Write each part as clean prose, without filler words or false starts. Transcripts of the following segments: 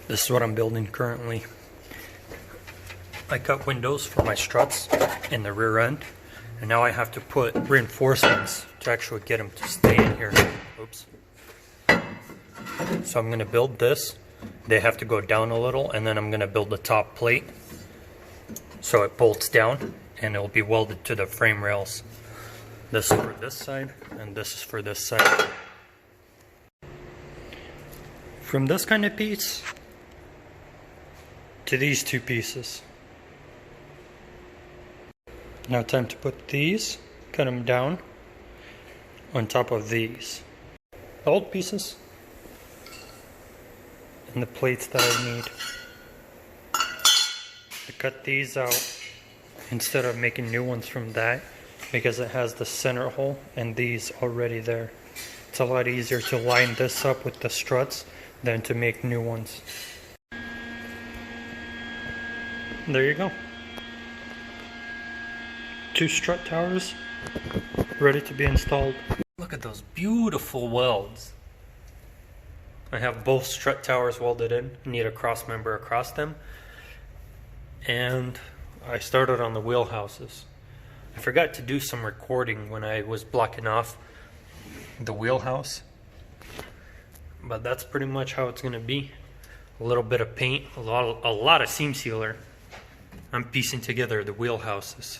This is what I'm building currently. I cut windows for my struts in the rear end, and now I have to put reinforcements to actually get them to stay in here. Oops. So I'm going to build this. They have to go down a little, and then I'm going to build the top plate so it bolts down and it will be welded to the frame rails. This is for this side, and this is for this side. From this kind of piece to these two pieces. Now time to put these, cut them down on top of these. The old pieces and the plates that I need. I cut these out instead of making new ones from that because it has the center hole and these already there. It's a lot easier to line this up with the struts than to make new ones. There you go. 2 strut towers ready to be installed. Look at those beautiful welds. I have both strut towers welded in. I need a cross member across them. And I started on the wheelhouses. I forgot to do some recording when I was blocking off the wheelhouse. But that's pretty much how it's gonna be. A little bit of paint, a lot of seam sealer. I'm piecing together the wheelhouses.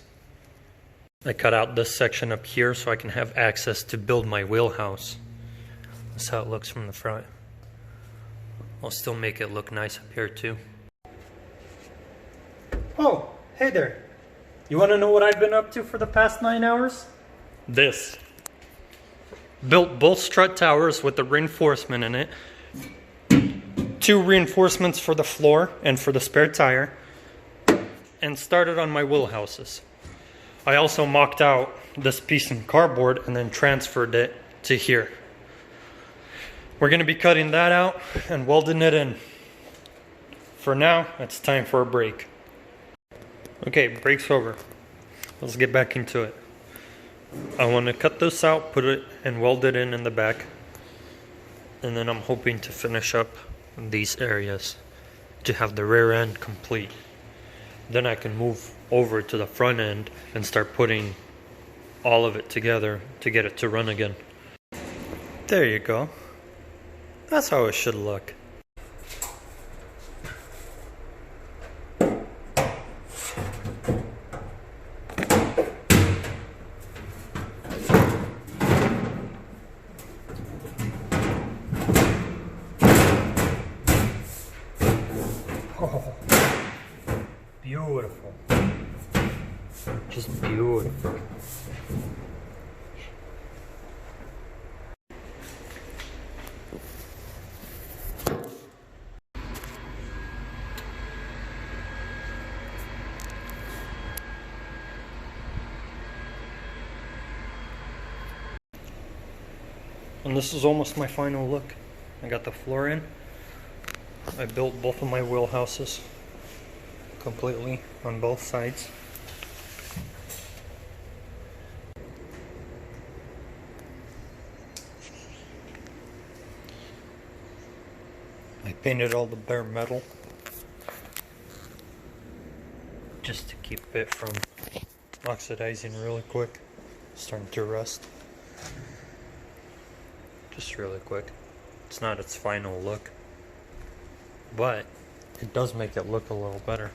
I cut out this section up here so I can have access to build my wheelhouse. That's how it looks from the front. I'll still make it look nice up here too. Oh, hey there. You want to know what I've been up to for the past 9 hours? This. Built both strut towers with the reinforcement in it. 2 reinforcements for the floor and for the spare tire. And started on my wheelhouses. I also mocked out this piece in cardboard and then transferred it to here. We're going to be cutting that out and welding it in. For now, it's time for a break. Okay, break's over. Let's get back into it. I want to cut this out, put it and weld it in the back. And then I'm hoping to finish up these areas to have the rear end complete. Then I can move over to the front end and start putting all of it together to get it to run again. There you go. That's how it should look. Oh, beautiful. Just beautiful. And this is almost my final look. I got the floor in. I built both of my wheelhouses completely on both sides. I painted all the bare metal just to keep it from oxidizing really quick, starting to rust. Just really quick. It's not its final look, but it does make it look a little better.